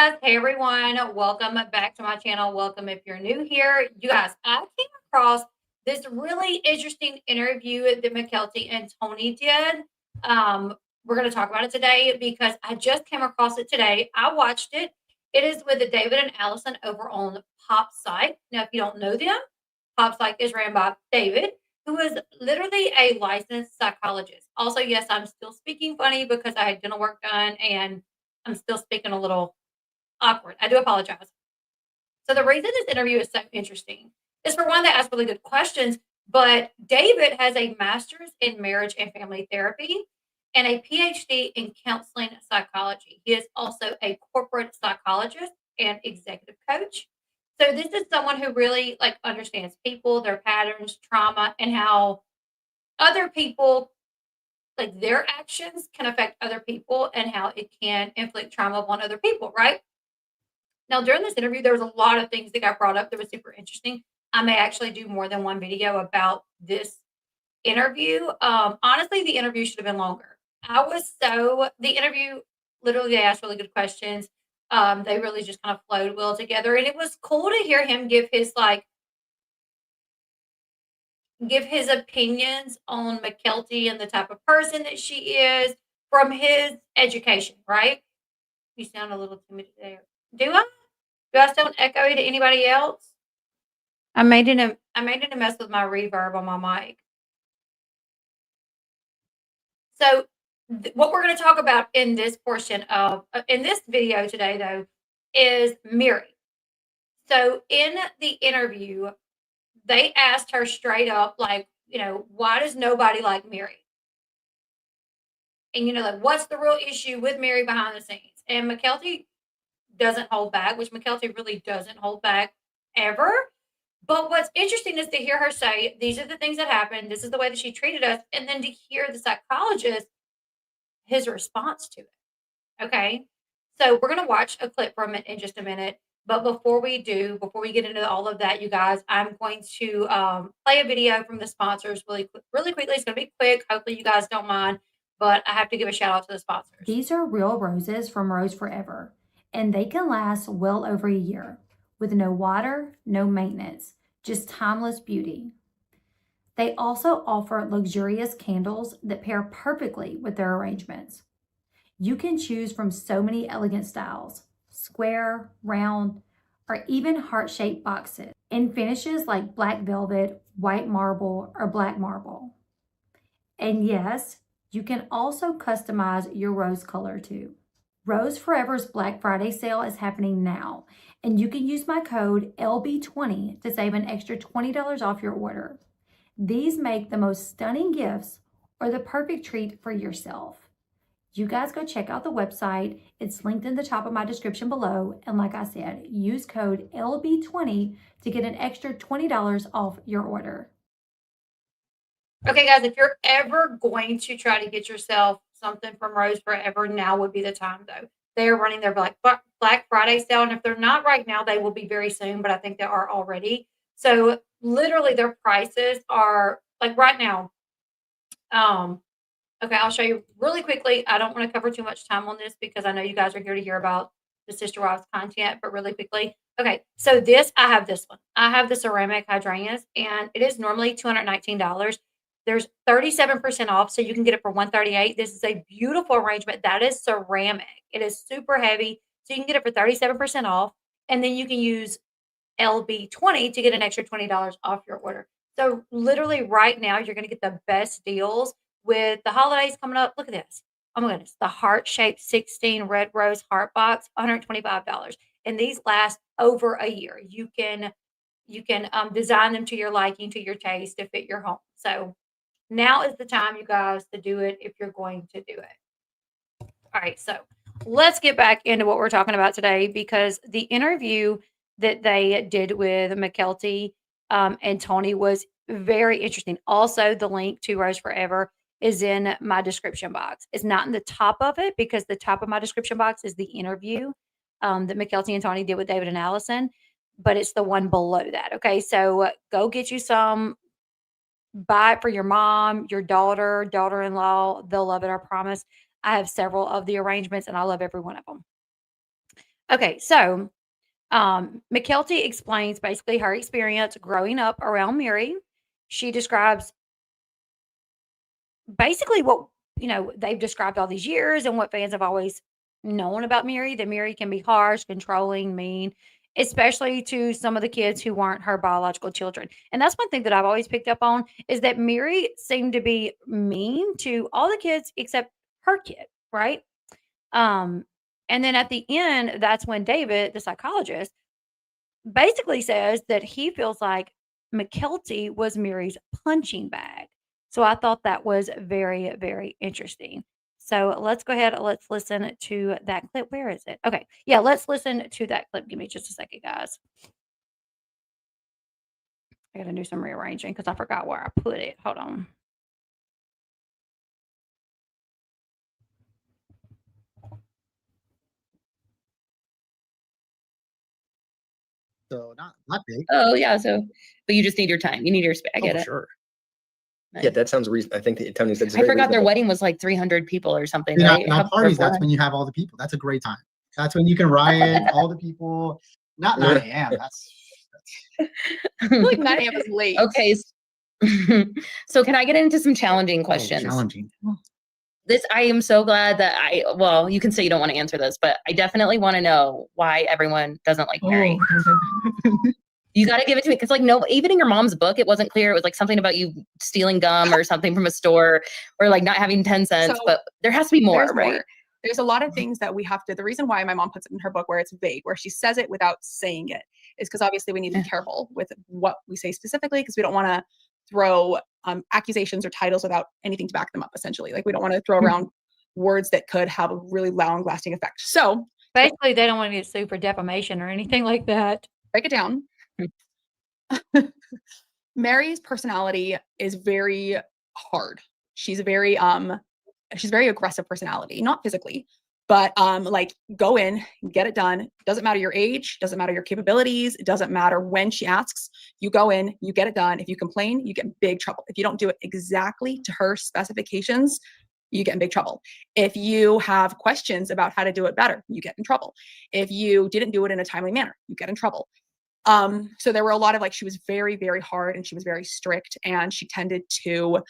guys. Hey everyone. Welcome back to my channel. Welcome if you're new here. You guys, I came across this really interesting interview that Mykelti and Tony did. We're going to talk about it today because I just came across it today. I watched it. It is with David and Allison over on Pop Psych. Now, if you don't know them, Pop Psych is ran by David, who is literally a licensed psychologist. Also, yes, I'm still speaking funny because I had dental work done and I'm still speaking a little awkward. I do apologize. So the reason this interview is so interesting is for one, they ask really good questions, but David has a master's in marriage and family therapy and a PhD in counseling psychology. He is also a corporate psychologist and executive coach. So this is someone who really understands people, their patterns, trauma, and how other people their actions can affect other people and how it can inflict trauma on other people, right? Now, during this interview, there was a lot of things that got brought up that was super interesting. I may actually do more than one video about this interview. Honestly, the interview should have been longer. The interview literally they asked really good questions. They really just kind of flowed well together, and it was cool to hear him give his opinions on Mykelti and the type of person that she is from his education. Right? You sound a little timid there. Do I? Do I sound echoey to anybody else? I made it a mess with my reverb on my mic. So what we're going to talk about in this portion of in this video today though is Meri. So in the interview, they asked her straight up why does nobody like Meri? And what's the real issue with Meri behind the scenes? And Mykelti doesn't hold back, which Mykelti really doesn't hold back ever. But what's interesting is to hear her say, these are the things that happened. This is the way that she treated us. And then to hear the psychologist, his response to it. Okay. So we're going to watch a clip from it in just a minute. But before we get into all of that, you guys, I'm going to play a video from the sponsors really quickly. It's going to be quick. Hopefully you guys don't mind. But I have to give a shout out to the sponsors. These are real roses from Rose Forever, and they can last well over a year with no water, no maintenance, just timeless beauty. They also offer luxurious candles that pair perfectly with their arrangements. You can choose from so many elegant styles, square, round, or even heart-shaped boxes in finishes like black velvet, white marble, or black marble. And yes, you can also customize your rose color too. Rose Forever's Black Friday sale is happening now, and you can use my code LB20 to save an extra $20 off your order. These make the most stunning gifts or the perfect treat for yourself. You guys go check out the website. It's linked in the top of my description below. And like I said, use code LB20 to get an extra $20 off your order. Okay, guys, if you're ever going to try to get yourself something from Rose Forever, now would be the time, though. They are running their Black Friday sale, and if they're not right now, they will be very soon, but I think they are already. So literally their prices are like right now. Okay, I'll show you really quickly. I don't want to cover too much time on this because I know you guys are here to hear about the Sister Wives content, but really quickly. Okay, so I have this one. I have the ceramic hydrangeas, and it is normally $219. There's 37% off, so you can get it for $138. This is a beautiful arrangement. That is ceramic. It is super heavy, so you can get it for 37% off, and then you can use LB20 to get an extra $20 off your order. So literally right now, you're going to get the best deals with the holidays coming up. Look at this. Oh my goodness. The heart-shaped 16 red rose heart box, $125. And these last over a year. You can design them to your liking, to your taste, to fit your home. So now is the time, you guys, to do it if you're going to do it. All right. So let's get back into what we're talking about today because the interview that they did with Mykelti and Tony was very interesting. Also, the link to Rose Forever is in my description box. It's not in the top of it because the top of my description box is the interview that Mykelti and Tony did with David and Allison, but it's the one below that. Okay, so go get you some. Buy it for your mom, your daughter, daughter-in-law. They'll love it, I promise. I have several of the arrangements, and I love every one of them. Okay, so Mykelti explains basically her experience growing up around Meri. She describes basically what they've described all these years and what fans have always known about Meri. That Meri can be harsh, controlling, mean, especially to some of the kids who weren't her biological children. And that's one thing that I've always picked up on is that Meri seemed to be mean to all the kids except her kid, right? Um, and then at the end, that's when David, the psychologist, basically says that he feels like Mykelti was Meri's punching bag. So I thought that was very, very interesting. So let's go ahead. Let's listen to that clip. Where is it? Okay. Yeah, let's listen to that clip. Give me just a second, guys. I got to do some rearranging because I forgot where I put it. Hold on. So not big. Oh, yeah, but you just need your time. You need your space. I get for it. sure. Nice. Yeah, that sounds reasonable. I think that Tony said it's I very forgot their reasonable. wedding was like 300 people or something, You know, right? not parties, that's when you have all the people. That's a great time. That's when you can riot, all the people. Not 9 a.m. That's I feel like 9 a.m. is late. Okay. So can I get into some challenging questions? challenging. I am so glad that well, you can say you don't want to answer this, but I definitely want to know why everyone doesn't like Meri. You got to give it to me. Cause like, no, even in your mom's book, it wasn't clear. It was like something about you stealing gum or something from a store or like not having 10 cents, but there has to be more, right? There's a lot of things that we have to, the reason why my mom puts it in her book where it's vague, where she says it without saying it, is because obviously we need to be careful with what we say specifically, because we don't want to throw accusations or titles without anything to back them up, essentially. Like we don't want to throw around words that could have a really long lasting effect. So basically, they don't want to get sued for defamation or anything like that. Break it down. Meri's personality is very hard. She's a very aggressive personality, not physically, but like go in, get it done. Doesn't matter your age, doesn't matter your capabilities, it doesn't matter when she asks. You go in, you get it done. If you complain, you get in big trouble. If you don't do it exactly to her specifications, you get in big trouble. If you have questions about how to do it better, you get in trouble. If you didn't do it in a timely manner, you get in trouble. So there were a lot of she was very, very hard and she was very strict, and she tended to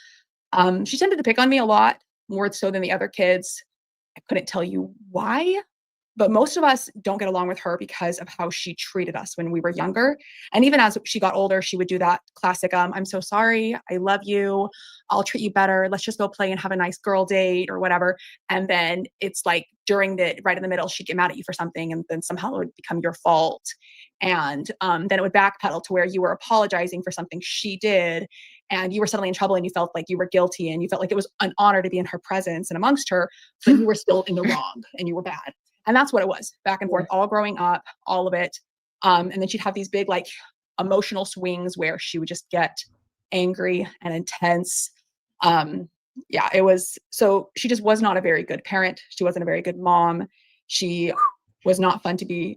pick on me a lot, more so than the other kids. I couldn't tell you why, but most of us don't get along with her because of how she treated us when we were younger. And even as she got older, she would do that classic, I'm so sorry, I love you, I'll treat you better, let's just go play and have a nice girl date or whatever. And then it's like right in the middle, she'd get mad at you for something, and then somehow it would become your fault. And then it would backpedal to where you were apologizing for something she did, and you were suddenly in trouble and you felt like you were guilty and you felt like it was an honor to be in her presence and amongst her, but you were still in the wrong and you were bad. And that's what it was, back and forth, all growing up, all of it. And then she'd have these big emotional swings where she would just get angry and intense. Yeah, it was, so she just was not a very good parent. She wasn't a very good mom. She was not fun to be,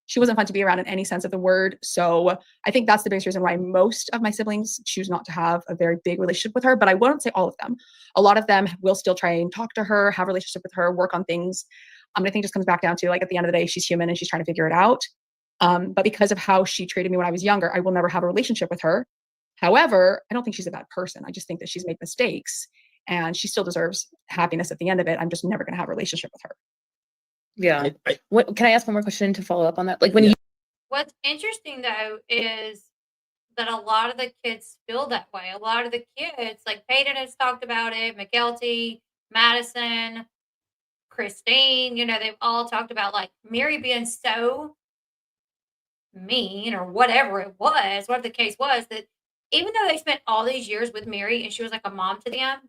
she wasn't fun to be around in any sense of the word. So I think that's the biggest reason why most of my siblings choose not to have a very big relationship with her, but I won't say all of them. A lot of them will still try and talk to her, have a relationship with her, work on things. I think it just comes back down to at the end of the day, she's human and she's trying to figure it out. But because of how she treated me when I was younger, I will never have a relationship with her. However, I don't think she's a bad person. I just think that she's made mistakes and she still deserves happiness at the end of it. I'm just never going to have a relationship with her. Yeah. Can I ask one more question to follow up on that? What's interesting though is that a lot of the kids feel that way. A lot of the kids, like Peyton has talked about it, Mykelti, Madison, Christine, they've all talked about Meri being so mean or whatever the case was, that even though they spent all these years with Meri and she was like a mom to them,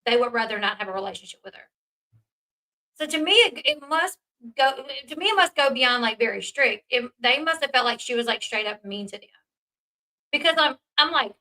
they would rather not have a relationship with her. So to me, it must go beyond very strict. They must have felt like she was straight up mean to them. Because I'm like,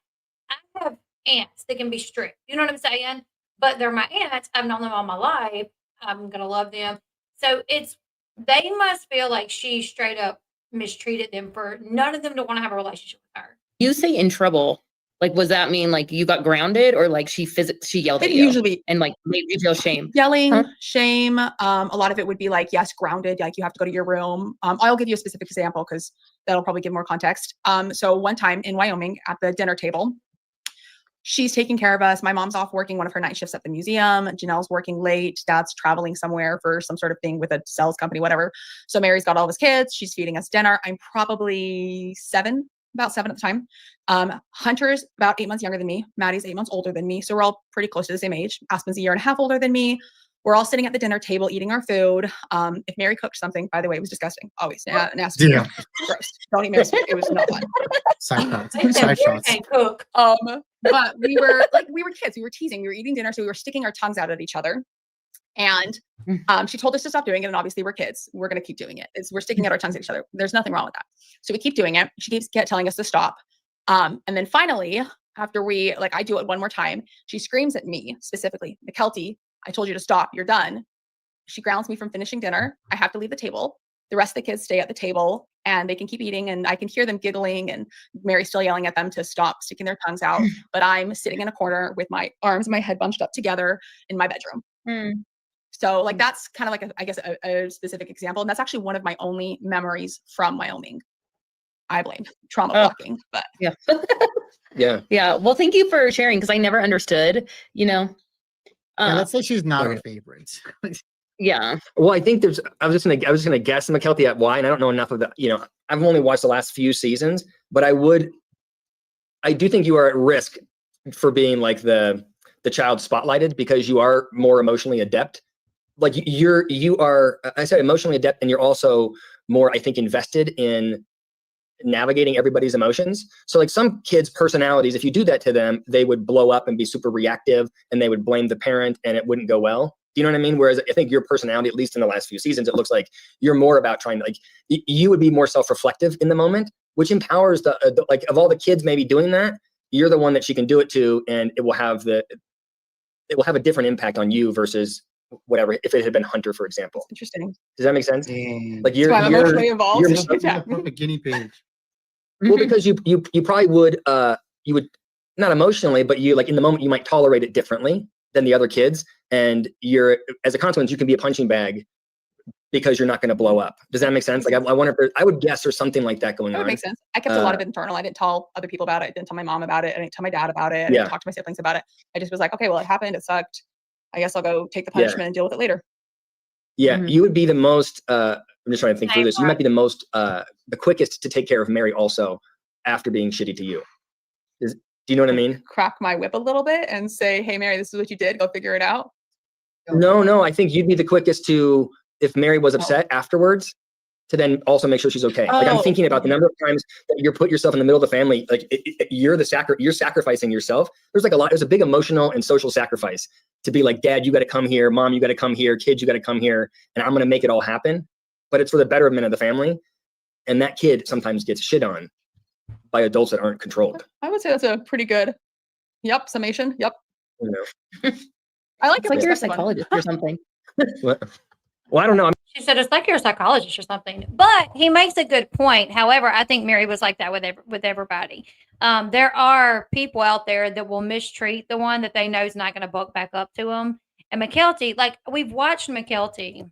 I have aunts that can be strict. You know what I'm saying? But they're my aunts. I've known them all my life. I'm gonna love them. So they must feel like she straight up mistreated them for none of them to want to have a relationship with her. You say in trouble. Like, was that mean like you got grounded, or like she yelled It at you usually and like made you feel shame? yelling, Huh? shame. A lot of it would be like, yes, grounded, like you have to go to your room. I'll give you a specific example because that'll probably give more context. So one time in Wyoming at the dinner table, she's taking care of us. My mom's off working one of her night shifts at the museum. Janelle's working late. Dad's traveling somewhere for some sort of thing with a sales company, whatever. So Mary's got all of his kids. She's feeding us dinner. I'm probably about 7 at the time. Hunter's about 8 months younger than me. Maddie's 8 months older than me. So we're all pretty close to the same age. Aspen's a year and a half older than me. We're all sitting at the dinner table eating our food. If Mary cooked something, by the way, it was disgusting. Always nasty. Yeah. Gross. Don't eat Mary's food. It was not fun. Side shots. They said Side Mary shots. can't cook. But we were kids. We were teasing. We were eating dinner, so we were sticking our tongues out at each other. And she told us to stop doing it. And obviously, we're kids. We're going to keep doing it. We're sticking out our tongues at each other. There's nothing wrong with that. So we keep doing it. She keeps telling us to stop. And then finally, after I do it one more time, she screams at me specifically, "Mykelti, I told you to stop. You're done." She grounds me from finishing dinner. I have to leave the table. The rest of the kids stay at the table and they can keep eating, and I can hear them giggling and Mary's still yelling at them to stop sticking their tongues out. But I'm sitting in a corner with my arms and my head bunched up together in my bedroom. So like, that's kind of like a specific example. And that's actually one of my only memories from Wyoming. I blame trauma blocking, but Yeah. Yeah. Yeah. Well, thank you for sharing, because I never understood, Yeah, let's say she's not our okay. favorite. yeah. Well, I think I was just gonna guess Mykelti at why, and I don't know enough of the, I've only watched the last few seasons, but I do think you are at risk for being like the child spotlighted, because you are more emotionally adept. Like you are, I said emotionally adept, and you're also more, I think, invested in navigating everybody's emotions. So like some kids' personalities, if you do that to them, they would blow up and be super reactive and they would blame the parent and it wouldn't go well. Do you know what I mean? Whereas I think your personality, at least in the last few seasons, it looks like you're more about trying to you would be more self-reflective in the moment, which empowers the like of all the kids maybe doing that, you're the one that she can do it to, and it will have a different impact on you versus whatever, if it had been Hunter, for example. interesting. Does that make sense? Dang. Like That's why I'm emotionally involved. you're- She's the perfect guinea pig. Well, because you probably would not emotionally, but you like in the moment you might tolerate it differently than the other kids, and as a consequence you can be a punching bag because you're not going to blow up. Does that make sense? Like I wonder if I would guess there's something like that going That on. would make sense. I kept a lot of it internal. I didn't tell other people about it. I didn't tell my mom about it. I didn't tell my dad about it. I didn't talk to my siblings about it. I just was like, okay, well, it happened. It sucked. I guess I'll go take the punishment and deal with it later. Yeah, Mhm. you would be the most. I'm just trying to think through this. You might be the most, the quickest to take care of Mary also after being shitty to you. Do you know what I mean? Crack my whip a little bit and say, hey, Mary, this is what you did. Go figure it out. No, I think you'd be the quickest to, if Mary was upset afterwards, to then also make sure she's okay. Like I'm thinking about the number of times that you put yourself in the middle of the family, like you're sacrificing yourself. There's a big emotional and social sacrifice to be like, Dad, you got to come here. Mom, you got to come here. Kids, you got to come here. And I'm going to make it all happen. But it's for the betterment of the family. And that kid sometimes gets shit on by adults that aren't controlled. I would say that's a pretty good, summation. Yep. You know? I like It's it. like you're a That's fun. psychologist or something. Well, I don't know. She said it's like you're a psychologist or something. But he makes a good point. However, I think Mary was like that with everybody. There are people out there that will mistreat the one that they know is not going to buck back up to them. And Mykelti, like we've watched Mykelti.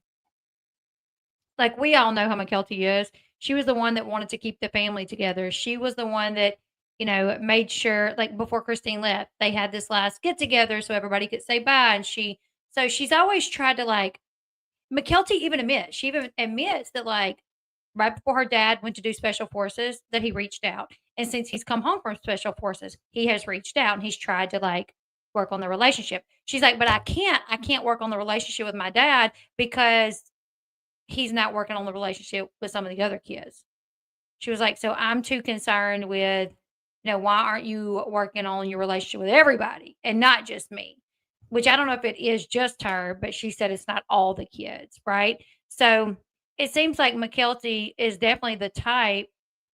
Like we all know how Mykelti is. She was the one that wanted to keep the family together. She was the one that, made sure, like before Christine left, they had this last get together so everybody could say bye. And she's always tried to like, Mykelti even admits that like right before her dad went to do special forces that he reached out. And since he's come home from special forces, he has reached out and he's tried to like work on the relationship. She's like, but I can't work on the relationship with my dad because he's not working on the relationship with some of the other kids. She was like, so I'm too concerned with, why aren't you working on your relationship with everybody and not just me? Which I don't know if it is just her, but she said it's not all the kids, right? So it seems like Mykelti is definitely the type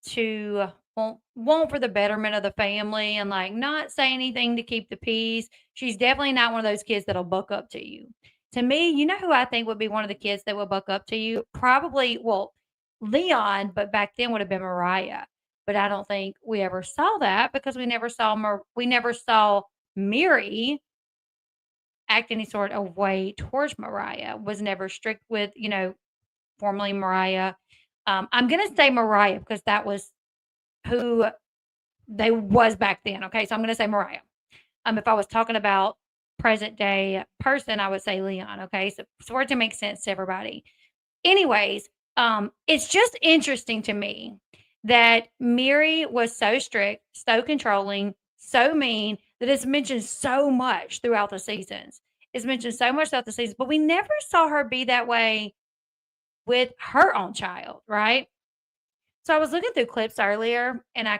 to want for the betterment of the family and like not say anything to keep the peace. She's definitely not one of those kids that'll buck up to you. To me, you know who I think would be one of the kids that would buck up to you? Probably, well, Leon, but back then would have been Mariah. but I don't think we ever saw that because we never saw Meri act any sort of way towards Mariah. Was never strict with, formerly Mariah. I'm gonna say Mariah because that was who they was back then. Okay, so I'm gonna say Mariah. If I was talking about present day person, I would say Leon. Okay, so for it to make sense to everybody. Anyways, it's just interesting to me that Meri was so strict, so controlling, so mean that it's mentioned so much throughout the seasons. It's mentioned so much throughout the seasons, but we never saw her be that way with her own child, right? So I was looking through clips earlier, and I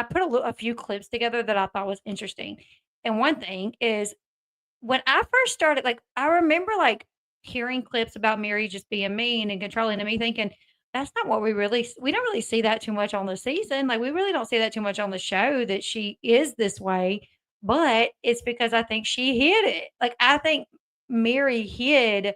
put a few clips together that I thought was interesting. And one thing is when I first started, like I remember like hearing clips about Meri just being mean and controlling, and me thinking that's not what we don't really see that too much on the season. Like we really don't see that too much on the show that she is this way. But it's because I think she hid it. Like I think Meri hid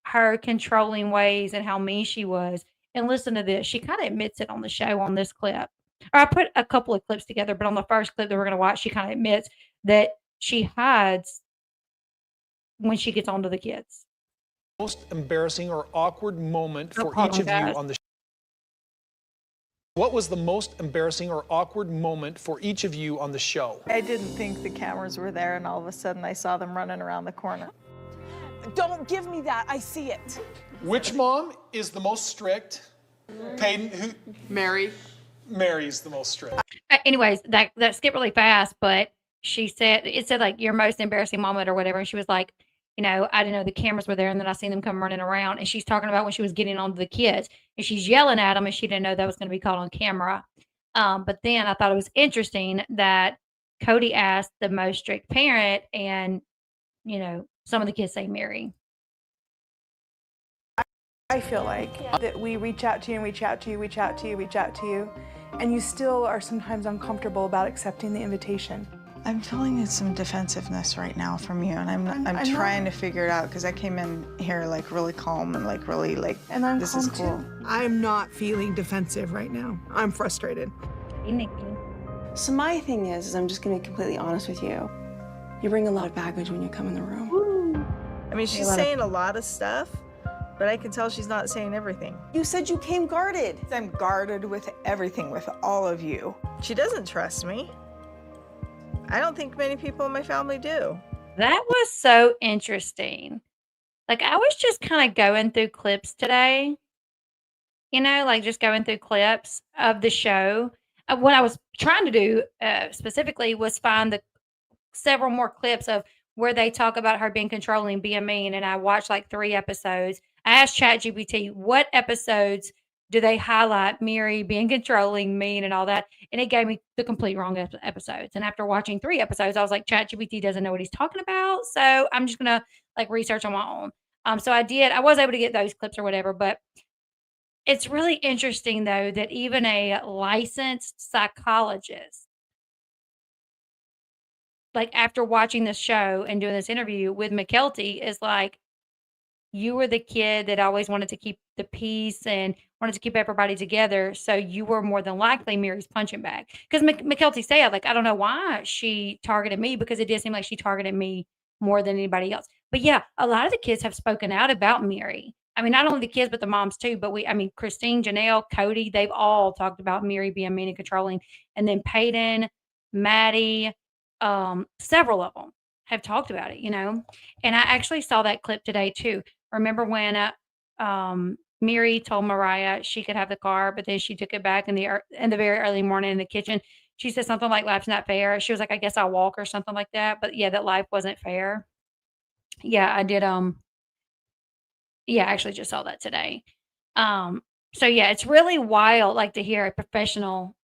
her controlling ways and how mean she was. And listen to this. She kind of admits it on the show on this clip. Or I put a couple of clips together, but on the first clip that we're going to watch, she kind of admits that she hides when she gets onto the kids. Most embarrassing or awkward moment for hold each on, of you guys. on the show? What was the most embarrassing or awkward moment for each of you on the show? I didn't think the cameras were there, and all of a sudden I saw them running around the corner. Don't give me that. I see it. Which mom is the most strict? Peyton, who? Meri. Mary's the most strict. Anyways, that skipped really fast, but it said like your most embarrassing moment or whatever. And she was like, I didn't know the cameras were there. And then I seen them come running around. And she's talking about when she was getting onto the kids and she's yelling at them and she didn't know that was going to be caught on camera. But then I thought it was interesting that Cody asked the most strict parent and, some of the kids say Meri. I feel like that we reach out to you and reach out to you, and you still are sometimes uncomfortable about accepting the invitation. I'm feeling some defensiveness right now from you, and I'm trying to figure it out because I came in here like really calm and like really like, And I'm this is calm, cool. too. I'm not feeling defensive right now. I'm frustrated. Hey, Nikki. So my thing is I'm just gonna be completely honest with you. You bring a lot of baggage when you come in the room. I mean, she's saying a lot of stuff, but I can tell she's not saying everything. You said you came guarded. I'm guarded with everything, with all of you. She doesn't trust me. I don't think many people in my family do. That was so interesting. Like I was just kind of going through clips today, like just going through clips of the show. What I was trying to do specifically was find the several more clips of where they talk about her being controlling, being mean. And I watched like 3 episodes. I asked ChatGPT, what episodes do they highlight Meri being controlling, mean, and all that? And it gave me the complete wrong episodes. And after watching 3 episodes, I was like, ChatGPT doesn't know what he's talking about. So I'm just going to like research on my own. So I was able to get those clips or whatever, but it's really interesting though, that even a licensed psychologist, like after watching this show and doing this interview with Mykelti, is like, you were the kid that always wanted to keep the peace and wanted to keep everybody together. So you were more than likely Meri's punching bag. Because Mykelti said, like, I don't know why she targeted me because it did seem like she targeted me more than anybody else. But yeah, a lot of the kids have spoken out about Meri. I mean, not only the kids, but the moms too. But Christine, Janelle, Cody, they've all talked about Meri being mean and controlling. And then Peyton, Maddie, several of them have talked about it, And I actually saw that clip today too. Remember when Meri told Mariah she could have the car, but then she took it back in the very early morning in the kitchen. She said something like life's not fair. She was like, I guess I'll walk or something like that. But yeah, that life wasn't fair. Yeah, I did. Yeah, I actually just saw that today. So yeah, it's really wild, like to hear a professional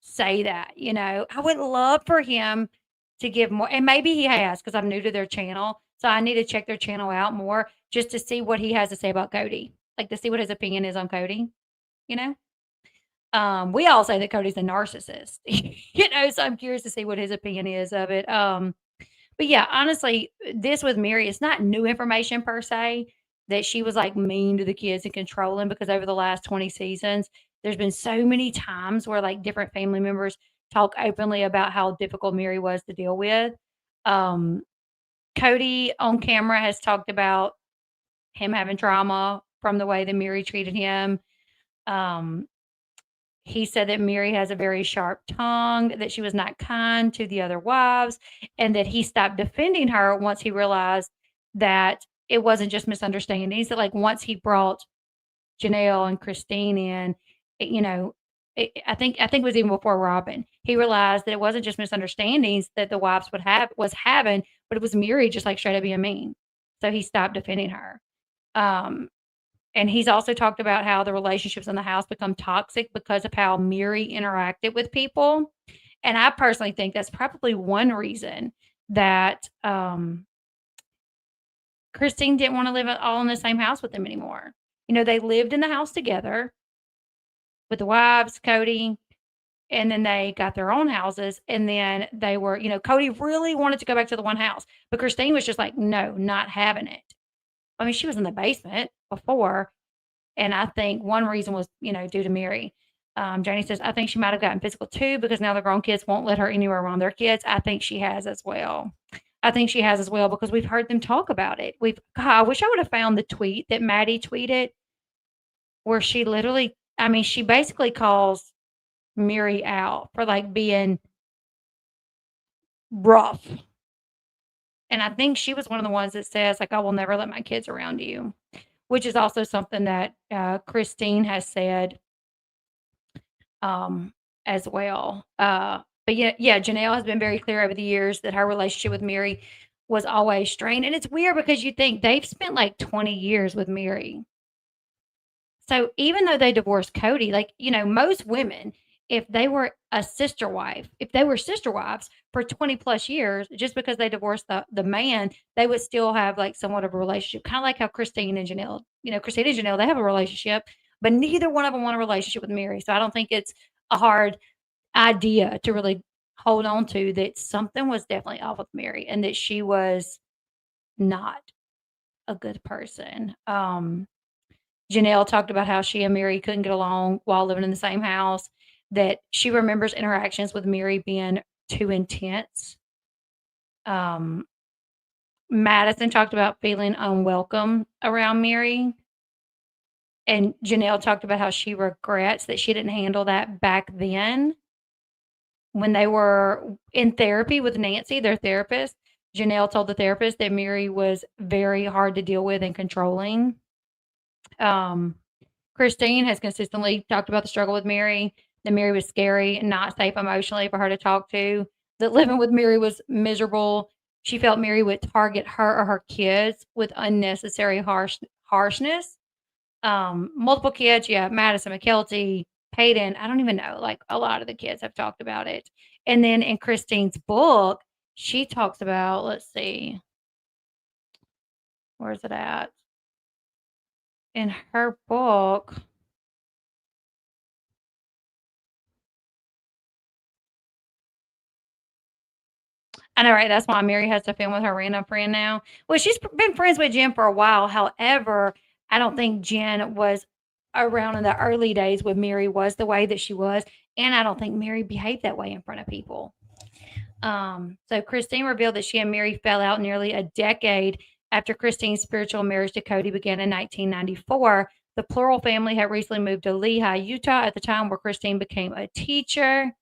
say that, I would love for him to give more, and maybe he has, because I'm new to their channel. So I need to check their channel out more just to see what he has to say about Cody, like to see what his opinion is on Cody, we all say that Cody's a narcissist, so I'm curious to see what his opinion is of it. But yeah, honestly, this with Meri, it's not new information per se that she was like mean to the kids and controlling, because over the last 20 seasons, there's been so many times where like different family members talk openly about how difficult Meri was to deal with. Cody on camera has talked about him having trauma from the way that Meri treated him. He said that Meri has a very sharp tongue, that she was not kind to the other wives, and that he stopped defending her once he realized that it wasn't just misunderstandings. That like once he brought Janelle and Christine in, I think it was even before Robin. He realized that it wasn't just misunderstandings that the wives was having, but it was Meri just like straight up being mean. So he stopped defending her. And he's also talked about how the relationships in the house become toxic because of how Meri interacted with people. And I personally think that's probably one reason that Christine didn't want to live all in the same house with them anymore. They lived in the house together with the wives, Cody, and then they got their own houses. And then they were, Cody really wanted to go back to the one house, but Christine was just like, no, not having it. I mean, she was in the basement before. And I think one reason was, due to Meri. Janie says, I think she might have gotten physical too, because now the grown kids won't let her anywhere around their kids. I think she has as well. Because we've heard them talk about it. I wish I would have found the tweet that Maddie tweeted where she she basically calls Meri out for like being rough. And I think she was one of the ones that says like, I will never let my kids around you, which is also something that Christine has said as well. But yeah, Janelle has been very clear over the years that her relationship with Meri was always strained. And it's weird because you think they've spent like 20 years with Meri. So even though they divorced Cody, like, most women, if they were sister wives for 20 plus years, just because they divorced the man, they would still have like somewhat of a relationship. Kind of like how Christine and Janelle, they have a relationship, but neither one of them want a relationship with Meri. So I don't think it's a hard idea to really hold on to that something was definitely off with Meri and that she was not a good person. Janelle talked about how she and Meri couldn't get along while living in the same house, that she remembers interactions with Meri being too intense. Madison talked about feeling unwelcome around Meri. And Janelle talked about how she regrets that she didn't handle that back then. When they were in therapy with Nancy, their therapist, Janelle told the therapist that Meri was very hard to deal with and controlling. Christine has consistently talked about the struggle with Meri, that Meri was scary and not safe emotionally for her to talk to, that living with Meri was miserable. She felt Meri would target her or her kids with unnecessary harshness. Multiple kids, Madison, Mykelti, Peyton, I don't even know, like a lot of the kids have talked about it. And then in Christine's book, she talks about, let's see, where's it at? In her book, I know, right? That's why Meri has to film with her random friend now. Well, she's been friends with Jen for a while. However, I don't think Jen was around in the early days when Meri was the way that she was. And I don't think Meri behaved that way in front of people. So Christine revealed that she and Meri fell out nearly a decade after Christine's spiritual marriage to Cody began in 1994. The Plural family had recently moved to Lehi, Utah at the time where Christine became a teacher.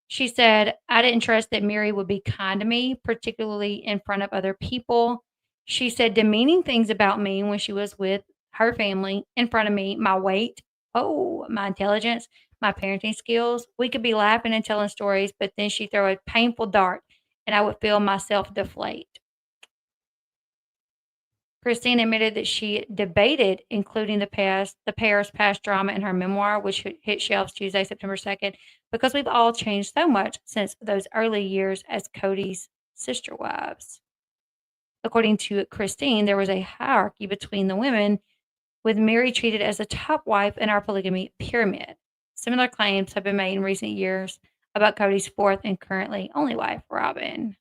She said, I didn't trust that Meri would be kind to me, particularly in front of other people. She said demeaning things about me when she was with her family in front of me, my weight, my intelligence, my parenting skills. We could be laughing and telling stories, but then she'd throw a painful dart and I would feel myself deflate. Christine admitted that she debated including the pair's past drama in her memoir, which hit shelves Tuesday, September 2nd, because we've all changed so much since those early years as Cody's sister wives. According to Christine, there was a hierarchy between the women, with Meri treated as a top wife in our polygamy pyramid. Similar claims have been made in recent years about Cody's fourth and currently only wife, Robin.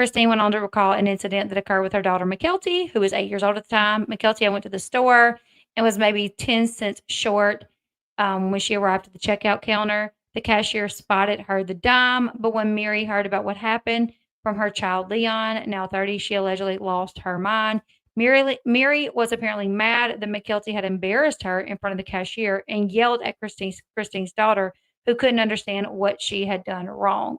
Christine went on to recall an incident that occurred with her daughter, Mykelti, who was 8 years old at the time. Mykelti went to the store and was maybe 10 cents short when she arrived at the checkout counter. The cashier spotted her the dime, but when Meri heard about what happened from her child, Leon, now 30, she allegedly lost her mind. Meri was apparently mad that Mykelti had embarrassed her in front of the cashier and yelled at Christine's daughter, who couldn't understand what she had done wrong.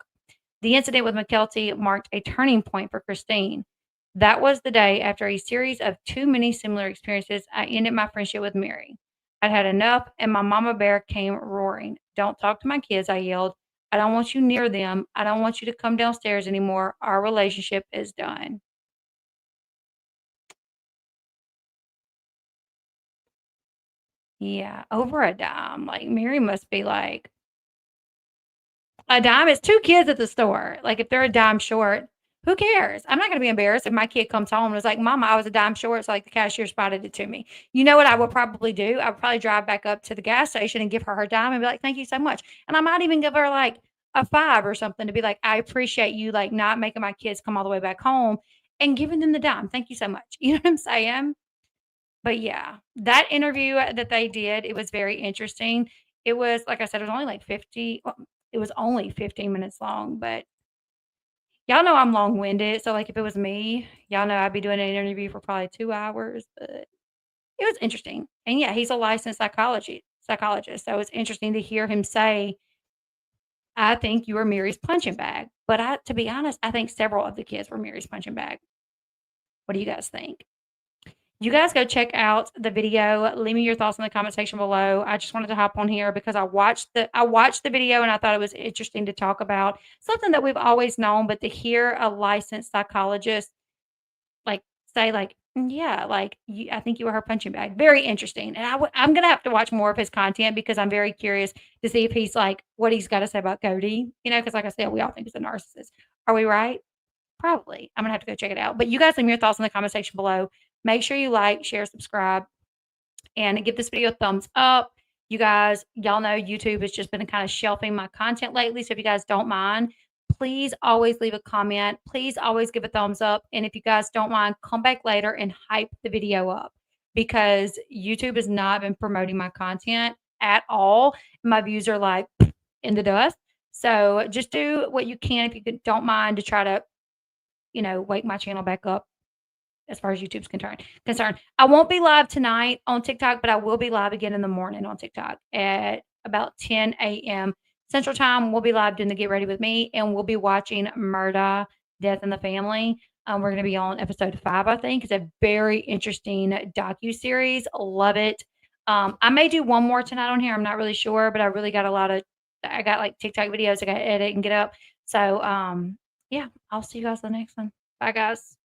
The incident with Mykelti marked a turning point for Christine. That was the day after a series of too many similar experiences, I ended my friendship with Meri. I'd had enough, and my mama bear came roaring. Don't talk to my kids, I yelled. I don't want you near them. I don't want you to come downstairs anymore. Our relationship is done. Yeah, over a dime. Like, Meri must be like, a dime is 2 kids at the store. Like, if they're a dime short, who cares? I'm not going to be embarrassed if my kid comes home and was like, Mama, I was a dime short. So, like, the cashier spotted it to me. You know what I would probably do? I would probably drive back up to the gas station and give her dime and be like, thank you so much. And I might even give her like a 5 or something to be like, I appreciate you, like, not making my kids come all the way back home and giving them the dime. Thank you so much. You know what I'm saying? But yeah, that interview that they did, it was very interesting. It was, like I said, it was only like 50, well, it was only 15 minutes long, but y'all know I'm long-winded. So, like, if it was me, y'all know I'd be doing an interview for probably 2 hours, but it was interesting. And yeah, he's a licensed psychologist. So it's interesting to hear him say, I think you were Meri's punching bag. But to be honest, I think several of the kids were Meri's punching bag. What do you guys think? You guys go check out the video. Leave me your thoughts in the comment section below. I just wanted to hop on here because I watched the video and I thought it was interesting to talk about something that we've always known, but to hear a licensed psychologist like say like, yeah, like I think you were her punching bag. Very interesting. And I'm gonna have to watch more of his content because I'm very curious to see if he's like what he's got to say about Cody. You know, because like I said, we all think he's a narcissist. Are we right? Probably. I'm gonna have to go check it out. But you guys leave me your thoughts in the comment section below. Make sure you like, share, subscribe, and give this video a thumbs up. You guys, y'all know YouTube has just been kind of shelving my content lately. So if you guys don't mind, please always leave a comment. Please always give a thumbs up. And if you guys don't mind, come back later and hype the video up because YouTube has not been promoting my content at all. My views are like in the dust. So just do what you can if you don't mind to try to, wake my channel back up as far as YouTube's concerned. I won't be live tonight on TikTok, but I will be live again in the morning on TikTok at about 10 a.m. Central Time. We'll be live doing the Get Ready With Me, and we'll be watching Murder, Death in the Family. We're going to be on episode 5, I think. It's a very interesting docuseries. Love it. I may do one more tonight on here. I'm not really sure, but I really got I got like TikTok videos I got to edit and get up. So, yeah, I'll see you guys in the next one. Bye, guys.